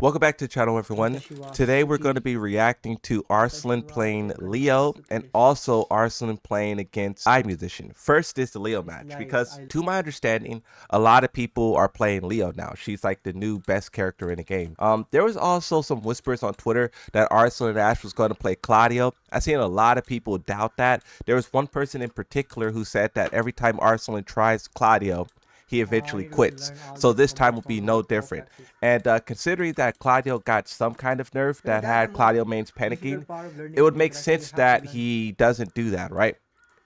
Welcome back to the channel, everyone. Today we're going to be reacting to Arslan playing Leo and also Arslan playing against iMusician. First is the Leo match, because to my understanding, a lot of people are playing Leo now. She's like the new best character in the game. There was also some whispers on Twitter that Arslan and Ash was going to play Claudio. I've seen a lot of people doubt that. There was one person in particular who said that every time Arslan tries Claudio, he eventually quits. So this time will be no different. And considering that Claudio got some kind of nerf that had Claudio mains panicking, it would make sense that he doesn't do that, right?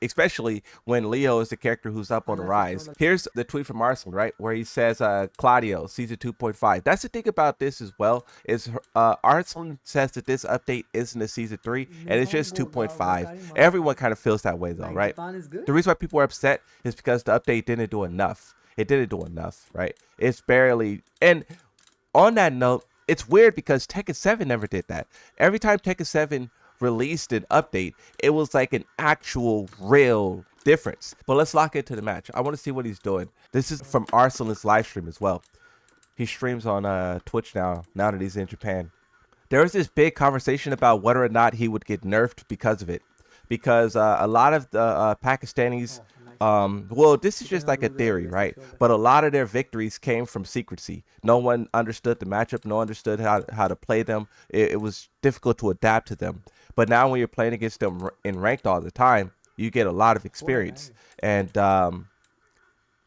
Especially when Leo is the character who's up on the rise. Here's the tweet from Arslan, right, where he says, Claudio, season 2.5. That's the thing about this as well, is Arslan says that this update isn't a season 3, and it's just 2.5. Everyone kind of feels that way though, right? The reason why people are upset is because the update didn't do enough. It didn't do enough, right? It's barely. And on that note, it's weird because Tekken 7 never did that. Every time Tekken 7 released an update, it was like an actual real difference. But let's lock into the match. I want to see what he's doing. This is from Arslan's live stream as well. He streams on Twitch now that he's in Japan. There was this big conversation about whether or not he would get nerfed because of it. Because a lot of the Pakistanis, well, this is just like a theory, right? But a lot of their victories came from secrecy. No one understood the matchup. No one understood how to play them. It was difficult to adapt to them. But now when you're playing against them in ranked all the time, you get a lot of experience. And,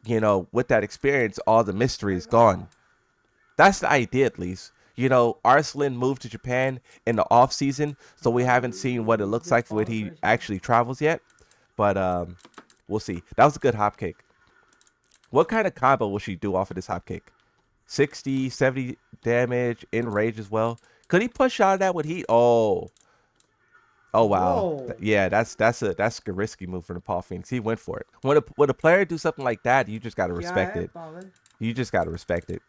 you know, with that experience, all the mystery is gone. That's the idea, at least. You know, Arslan moved to Japan in the off season, so we haven't seen what it looks like when he actually travels yet. But we'll see. That was a good hop kick. What kind of combo will she do off of this hop kick? 60, 70 damage, in rage as well. Could he push out of that with heat? Oh wow. Whoa. Yeah, that's a risky move for the Paul Phoenix. He went for it. When a player do something like that, you just gotta respect it. You just gotta respect it.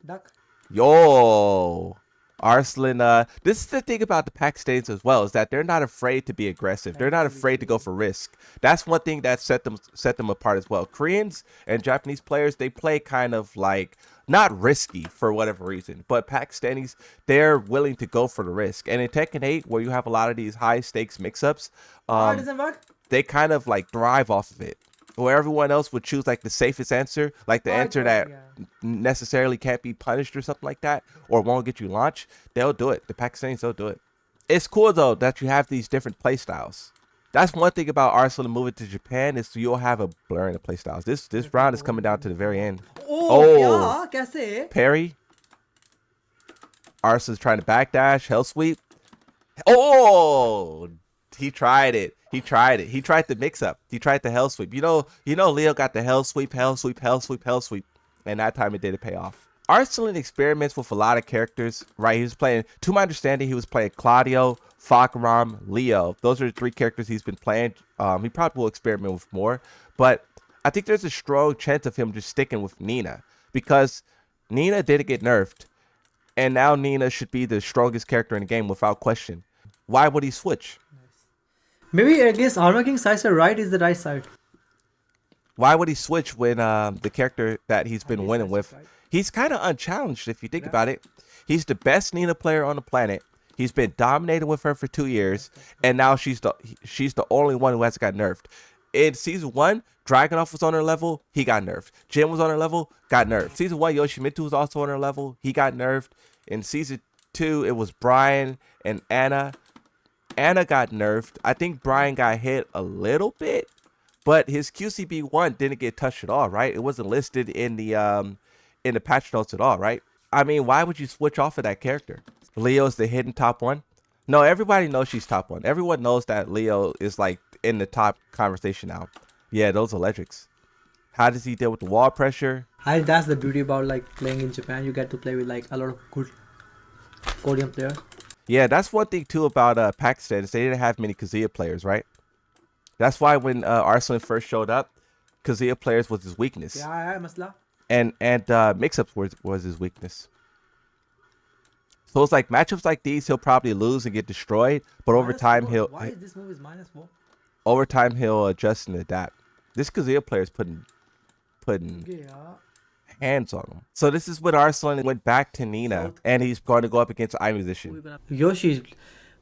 Duck. Yo, Arslan, this is the thing about the Pakistanis as well, is that they're not afraid to be aggressive. They're not afraid to go for risk. That's one thing that set them apart as well. Koreans and Japanese players, they play kind of like not risky for whatever reason, but Pakistanis, they're willing to go for the risk. And in Tekken 8, where you have a lot of these high stakes mix-ups, Doesn't work. they kind of like thrive off of it. Where everyone else would choose like the safest answer, like the answer that necessarily can't be punished or something like that, or won't get you launched, they'll do it. The Pakistanis, they'll do it. It's cool though that you have these different play styles. That's one thing about Arslan moving to Japan, is you'll have a blurring of play styles. This round is coming down to the very end. Oh, yeah, parry. Arslan's trying to backdash, hell sweep. Oh, he tried it. He tried it. He tried the mix up. He tried the hell sweep. You know, Leo got the hell sweep, hell sweep, hell sweep, hell sweep. And that time it didn't pay off. Arslan experiments with a lot of characters, right? He was playing, to my understanding, he was playing Claudio, Fakram, Leo. Those are the three characters he's been playing. He probably will experiment with more. But I think there's a strong chance of him just sticking with Nina, because Nina didn't get nerfed. And now Nina should be the strongest character in the game without question. Why would he switch? Maybe I guess Armor King side right is the right side. Why would he switch when the character that he's been winning with, he's kind of unchallenged if you think about it. He's the best Nina player on the planet. He's been dominating with her for 2 years, and now she's the only one who hasn't got nerfed. In season 1, Dragunov was on her level, he got nerfed. Jin was on her level, got nerfed. Season 1, Yoshimitsu was also on her level, he got nerfed. In season 2, it was Brian and Anna. Anna got nerfed. I think Brian got hit a little bit, but his QCB1 didn't get touched at all, right? It wasn't listed in the patch notes at all, right? I mean, why would you switch off of that character? Leo's the hidden top 1. No, everybody knows she's top 1. Everyone knows that Leo is like in the top conversation now. Yeah, those electrics. How does he deal with the wall pressure? That's the beauty about like playing in Japan. You get to play with like a lot of good Korean players. Yeah, that's one thing too about Pakistan, is they didn't have many Kazuya players, right? That's why when Arslan first showed up, Kazuya players was his weakness. Yeah, masla. And mix-ups was his weakness. So it's like matchups like these, he'll probably lose and get destroyed, but over time he'll. Why is this move is -4? Over time he'll adjust and adapt. This Kazuya player is putting hands on him. So this is what Arslan went back to Nina, and he's going to go up against iMusician. Yoshi.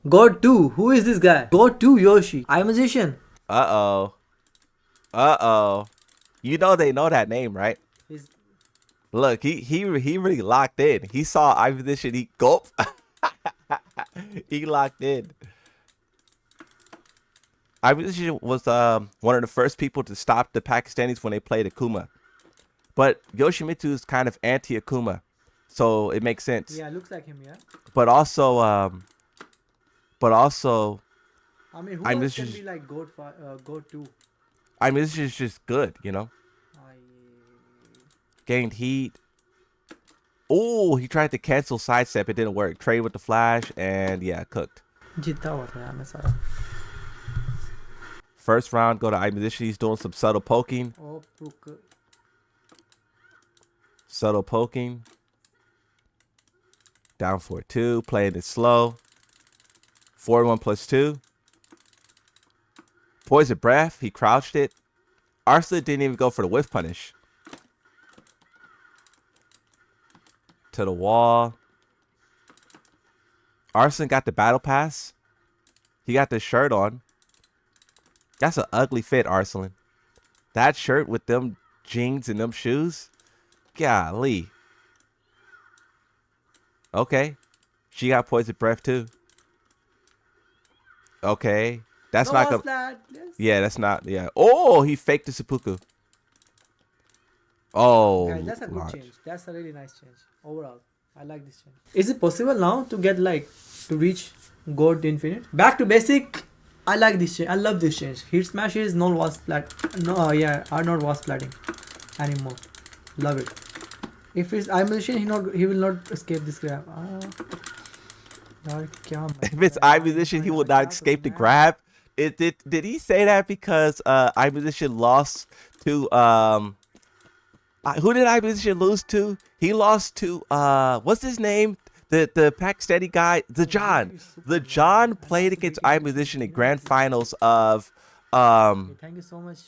God 2. Who is this guy? God 2 Yoshi. iMusician. Uh-oh. Uh-oh. You know they know that name, right? He's Look, he really locked in. He saw iMusician, he gulp. He locked in. iMusician was one of the first people to stop the Pakistanis when they played Akuma. But Yoshimitsu is kind of anti-Akuma, so it makes sense. yeah, looks like him, yeah. But also, I mean, who else can iMusician, be like God 2? iMusician is just good, you know. Gained heat. Oh, he tried to cancel sidestep. It didn't work. Trade with the flash, and yeah, cooked. जीता हुआ था यार मैं सारा. First round, go to iMusician. He's doing some subtle poking. Oh, Puka. Subtle poking. Down 4-2. Playing it slow. 4-1 plus 2. Poison breath. He crouched it. Arslan didn't even go for the whiff punish. To the wall. Arslan got the battle pass. He got the shirt on. That's an ugly fit, Arslan. That shirt with them jeans and them shoes. Golly. Okay. She got poison breath too. Okay. That's No, not what's gonna. that? Yes. Yeah, that's not. Yeah. Oh, he faked the seppuku. Oh, Guys, that's a good launch. change. That's a really nice change. Overall, I like this change. Is it possible now to get like to reach God Infinite? Back to basic. I like this change. I love this change. Heat smash is no was splat. No, yeah, are not was splatting anymore. Love it. If it's iMusician, he will not escape this grab. If it's iMusician, he will not escape the grab. Did he say that because iMusician lost to who did iMusician lose to? He lost to what's his name? The Pakistani guy, the John. The John played against iMusician in grand finals of Thank you so much.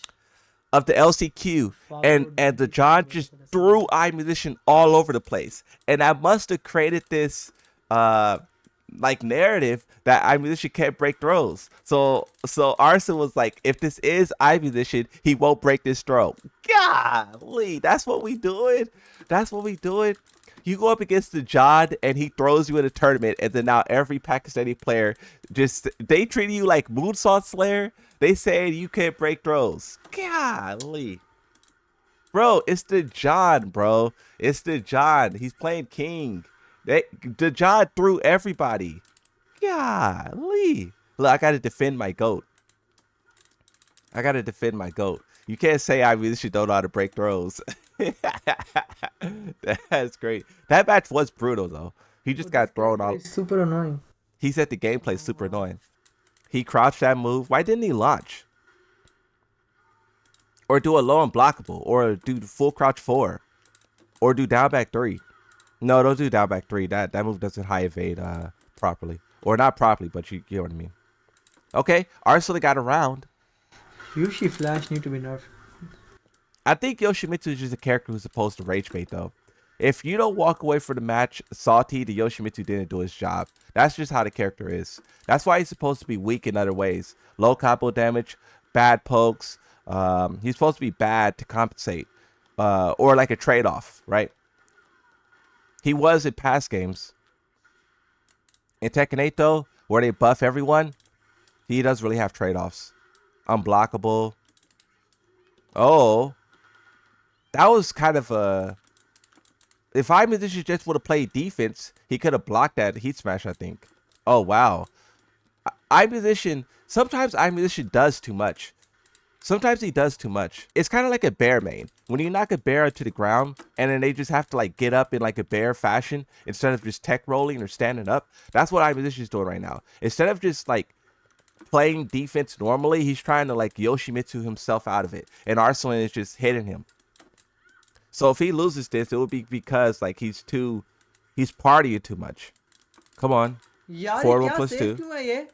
of the LCQ, and the John just threw iMusician all over the place, and I must have created this like narrative that iMusician can't break throws. So Arslan was like, if this is iMusician, he won't break this throw. Golly, that's what we doing. That's what we doing. You go up against the John and he throws you in a tournament, and then now every Pakistani player they treat you like Moonsault Slayer. They say you can't break throws. Golly. Bro, it's the John, bro. It's the John. He's playing King. The John threw everybody. Golly. Look, I gotta defend my GOAT. I gotta defend my GOAT. You can't say I really should don't know how to break throws. That's great. That match was brutal though. He just got thrown out. It's super annoying. He said the gameplay super annoying. He crouched that move. Why didn't he launch? Or do a low unblockable. Or do full crouch 4. Or do down back 3. No, don't do down back 3. That move doesn't high evade properly. Or not properly, but you get what I mean. Okay, Arslan got around. Yoshi Flash need to be nerfed. I think Yoshimitsu is just a character who's supposed to rage bait though. If you don't walk away from the match salty, the Yoshimitsu didn't do his job. That's just how the character is. That's why he's supposed to be weak in other ways. Low combo damage, bad pokes. He's supposed to be bad to compensate. Or like a trade-off, right? He was in past games. In Tekken 8 though, where they buff everyone, he doesn't really have trade-offs. Unblockable. Oh. That was kind of a... If iMusician just would have played defense, he could have blocked that heat smash, I think. Oh, wow. iMusician... Sometimes iMusician does too much. Sometimes he does too much. It's kind of like a bear main. When you knock a bear to the ground, and then they just have to like get up in like a bear fashion, instead of just tech rolling or standing up. That's what iMusician is doing right now. Instead of just like playing defense normally, he's trying to like Yoshimitsu himself out of it. And Arslan is just hitting him. So if he loses this, it would be because like he's partying too much. Come on. 4-1 plus 2.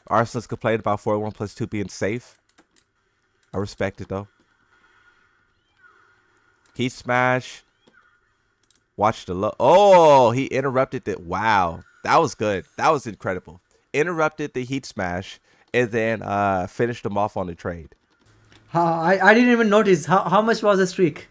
Arslan's complained about 4-1 plus 2 being safe. I respect it though. Heat smash. Watch the low. Oh, he interrupted it. Wow. That was good. That was incredible. Interrupted the heat smash and then finished him off on the trade. I didn't even notice how much was the streak.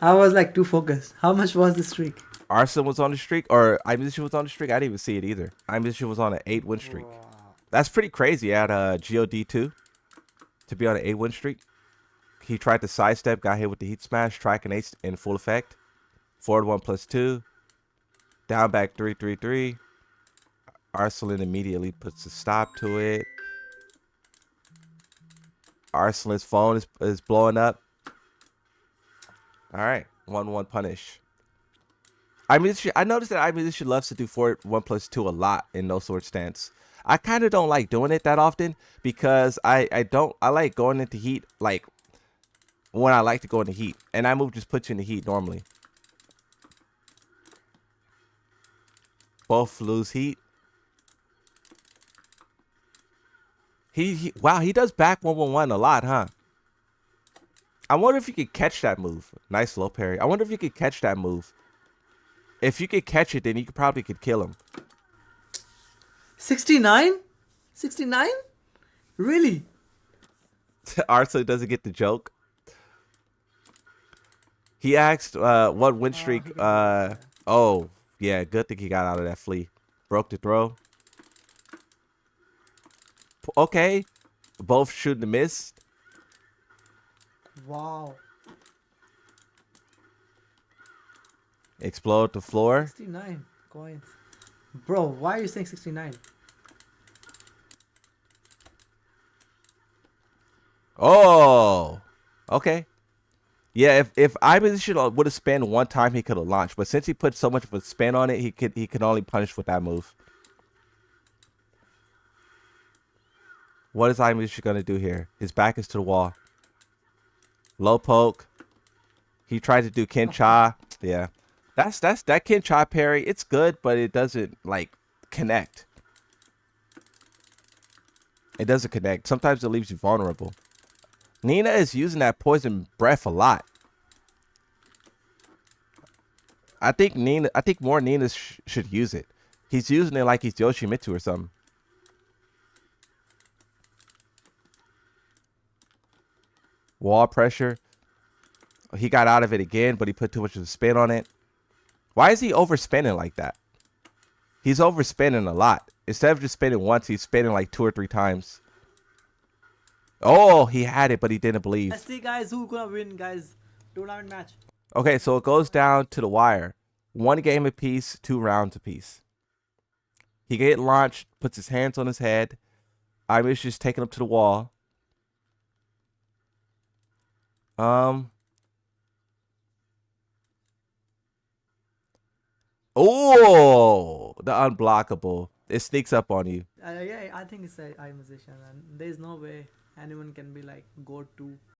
I was like too focused. How much was the streak? Arslan was on the streak, or iMusician was on the streak. I didn't even see it either. iMusician was on an 8-win streak. Wow. That's pretty crazy at GOD2 to be on an 8-win streak. He tried to sidestep, got hit with the heat smash, track and ace in full effect. Forward 1+2. Down back 3-3-3. Arslan immediately puts a stop to it. Arslan's phone is blowing up. All right, 1-1 punish. I noticed that iMusician loves to do forward 1+2 a lot in no sword stance. I kind of don't like doing it that often because I like going into heat like when I like to go into heat, and I move just puts you in the heat normally. Both lose heat. Wow, he does back 1-1-1 a lot, huh? I wonder if you could catch that move. Nice low parry. I wonder if you could catch that move. If you could catch it, then you probably could kill him. 69? 69? Really? Arslan doesn't get the joke. He asked what win streak. Oh, yeah, good thing he got out of that flea. Broke the throw. Okay. Both shooting and miss. Wow. Explode the floor. 69 coins. Bro, why are you saying 69? Oh. Okay. Yeah, if iMusician would have spanned one time, he could have launched. But since he put so much of a spin on it, he could only punish with that move. What is iMusician gonna do here? His back is to the wall. Low poke. He tried to do Ken Cha. Yeah. That's that Ken Cha parry. It's good, but it doesn't like connect. It doesn't connect. Sometimes it leaves you vulnerable. Nina is using that poison breath a lot. I think more Nina should use it. He's using it like he's Yoshimitsu or something. Wall pressure. He got out of it again, but he put too much of a spin on it. Why is he overspinning like that? He's overspinning a lot. Instead of just spinning once, he's spinning like 2 or 3 times. Oh, he had it, but he didn't believe. Let's see, guys, who gonna win, guys. Tournament match. Okay, so it goes down to the wire. 1 game apiece, 2 rounds apiece. He get launched, puts his hands on his head. Irish just taking him to the wall. Oh, the unblockable. It sneaks up on you. Yeah, I think it's a iMusician, and there's no way anyone can be like go to